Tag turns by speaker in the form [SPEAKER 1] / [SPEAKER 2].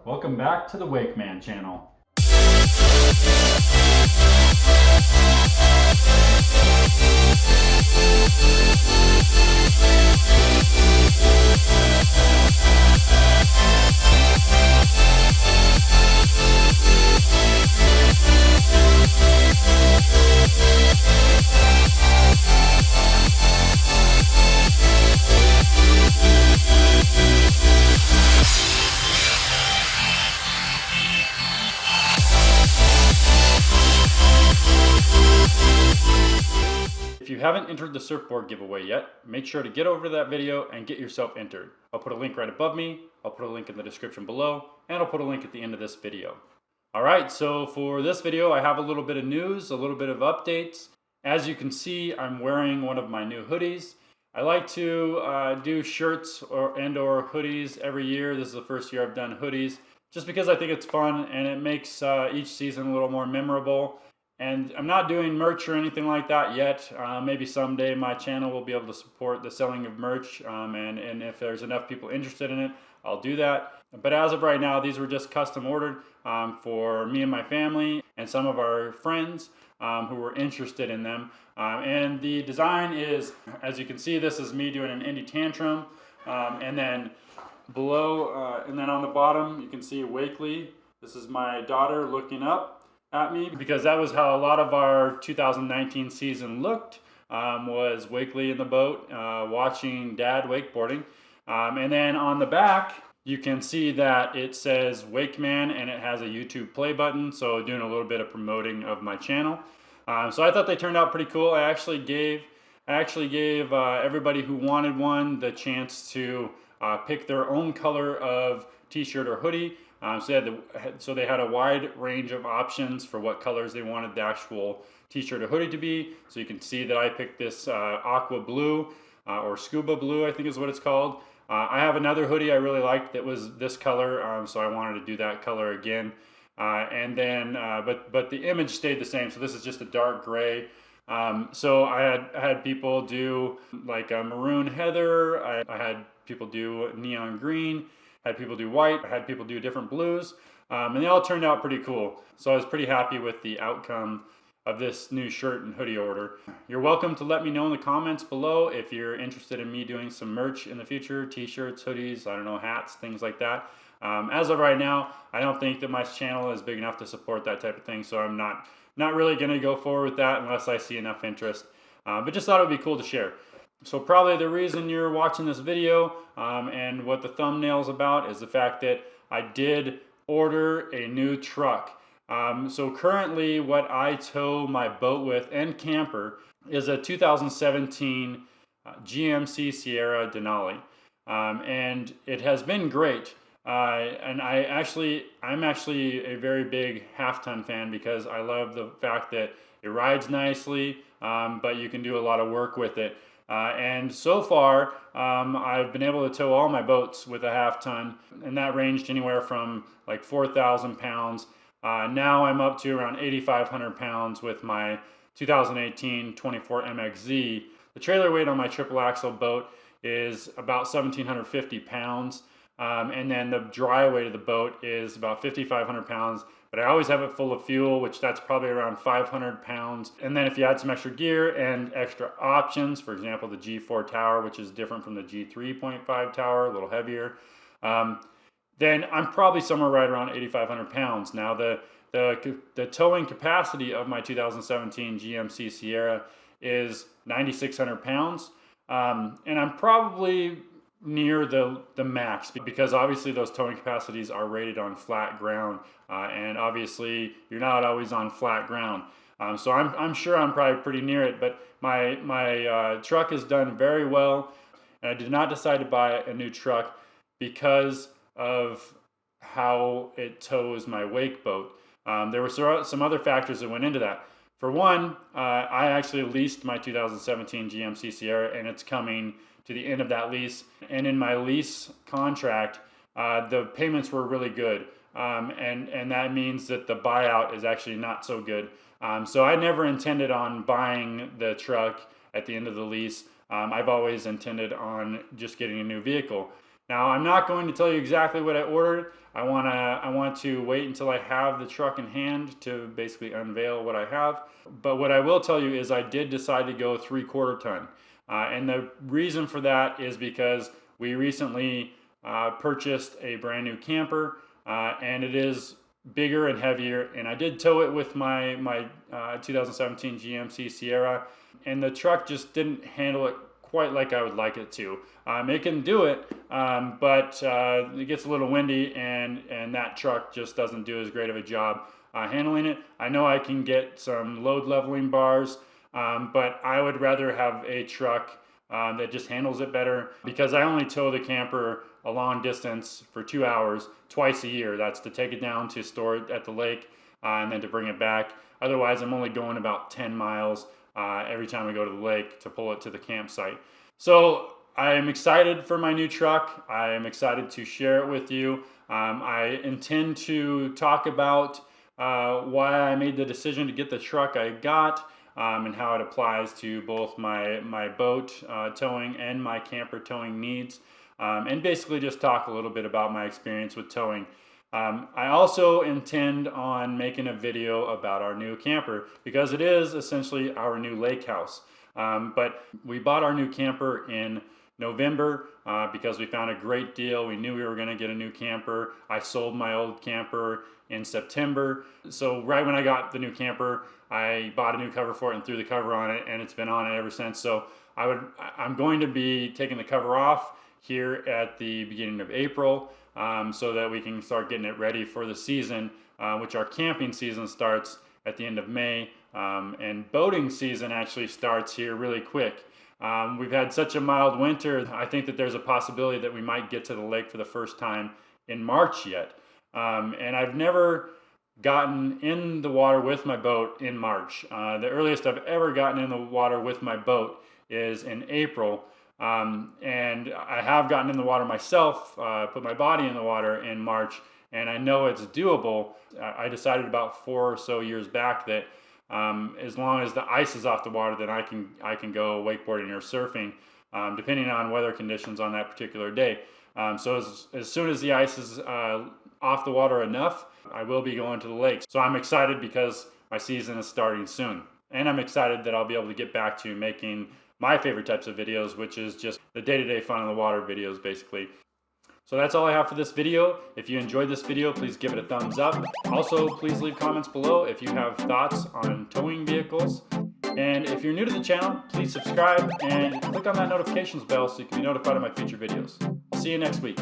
[SPEAKER 1] Welcome back to the MANN channel. If you haven't entered the surfboard giveaway yet, make sure to get over to that video and get yourself entered. I'll put a link right above me, I'll put a link in the description below, and I'll put a link at the end of this video. Alright, so for this video I have a little bit of news, a little bit of updates. As you can see, I'm wearing one of my new hoodies. I like to do shirts or hoodies every year. This is the first year I've done hoodies, just because I think it's fun and it makes each season a little more memorable. And I'm not doing merch or anything like that yet. Maybe someday my channel will be able to support the selling of merch, and if there's enough people interested in it, I'll do that. But as of right now, these were just custom ordered for me and my family and some of our friends who were interested in them. And the design is, as you can see, this is me doing an indie tantrum. And then below, and then on the bottom, you can see Wakely. This is my daughter looking up at me, because that was how a lot of our 2019 season looked, was Wakely in the boat watching Dad wakeboarding. And then on the back you can see that it says MANN and it has a YouTube play button, so doing a little bit of promoting of my channel. So I thought they turned out pretty cool. I actually gave everybody who wanted one the chance to pick their own color of t-shirt or hoodie. So they had a wide range of options for what colors they wanted the actual t-shirt or hoodie to be. So you can see that I picked this aqua blue or scuba blue, I think is what it's called. I have another hoodie I really liked that was this color, so I wanted to do that color again. And then, but the image stayed the same. So this is just a dark gray. So I had people do like a maroon heather. I had people do neon green. Had people do white, I had people do different blues, and they all turned out pretty cool. So I was pretty happy with the outcome of this new shirt and hoodie order. You're welcome to let me know in the comments below if you're interested in me doing some merch in the future, t-shirts, hoodies, I don't know, hats, things like that. As of right now, I don't think that my channel is big enough to support that type of thing, so I'm not really going to go forward with that unless I see enough interest. But just thought it would be cool to share. So probably the reason you're watching this video and what the thumbnail's about is the fact that I did order a new truck. So currently what I tow my boat with and camper is a 2017 GMC Sierra Denali. And it has been great. And I'm actually a very big half-ton fan, because I love the fact that it rides nicely, but you can do a lot of work with it. And so far, I've been able to tow all my boats with a half-ton, and that ranged anywhere from like 4,000 pounds. Now I'm up to around 8,500 pounds with my 2018 24 MXZ. The trailer weight on my triple axle boat is about 1,750 pounds. And then the dry weight of the boat is about 5,500 pounds, but I always have it full of fuel, which that's probably around 500 pounds. And then if you add some extra gear and extra options, for example, the G4 tower, which is different from the G3.5 tower, a little heavier, then I'm probably somewhere right around 8,500 pounds. Now the towing capacity of my 2017 GMC Sierra is 9,600 pounds. And I'm probably near the max, because obviously those towing capacities are rated on flat ground, and obviously you're not always on flat ground. So I'm sure I'm probably pretty near it, but my truck has done very well, and I did not decide to buy a new truck because of how it tows my wake boat. There were some other factors that went into that. For one, I actually leased my 2017 GMC Sierra, and it's coming to the end of that lease. And in my lease contract, the payments were really good. And that means that the buyout is actually not so good. So I never intended on buying the truck at the end of the lease. I've always intended on just getting a new vehicle. Now, I'm not going to tell you exactly what I ordered. I want to wait until I have the truck in hand to basically unveil what I have. But what I will tell you is I did decide to go 3/4 ton. And the reason for that is because we recently purchased a brand new camper, and it is bigger and heavier. And I did tow it with my 2017 GMC Sierra, and the truck just didn't handle it quite like I would like it to. It can do it, but it gets a little windy, and that truck just doesn't do as great of a job handling it. I know I can get some load leveling bars, but I would rather have a truck that just handles it better, because I only tow the camper a long distance for 2 hours twice a year. That's to take it down to store it at the lake, and then to bring it back. Otherwise, I'm only going about 10 miles every time I go to the lake to pull it to the campsite. So I am excited for my new truck. I am excited to share it with you. I intend to talk about why I made the decision to get the truck I got, and how it applies to both my boat towing and my camper towing needs, and basically just talk a little bit about my experience with towing. I also intend on making a video about our new camper, because it is essentially our new lake house. But we bought our new camper in November because we found a great deal. We knew we were going to get a new camper. I sold my old camper in September. So right when I got the new camper, I bought a new cover for it and threw the cover on it, and it's been on it ever since. So I'm going to be taking the cover off here at the beginning of April, so that we can start getting it ready for the season, which our camping season starts at the end of May, and boating season actually starts here really quick. We've had such a mild winter. I think that there's a possibility that we might get to the lake for the first time in March yet. And I've never gotten in the water with my boat in March. The earliest I've ever gotten in the water with my boat is in April. And I have gotten in the water myself, put my body in the water in March, and I know it's doable. I decided about 4 or so years back that as long as the ice is off the water, then I can go wakeboarding or surfing, depending on weather conditions on that particular day. So as soon as the ice is off the water enough, I will be going to the lake. So I'm excited because my season is starting soon. And I'm excited that I'll be able to get back to making my favorite types of videos, which is just the day-to-day fun in the water videos, basically. So that's all I have for this video. If you enjoyed this video, please give it a thumbs up. Also, please leave comments below if you have thoughts on towing vehicles. And if you're new to the channel, please subscribe and click on that notifications bell so you can be notified of my future videos. See you next week.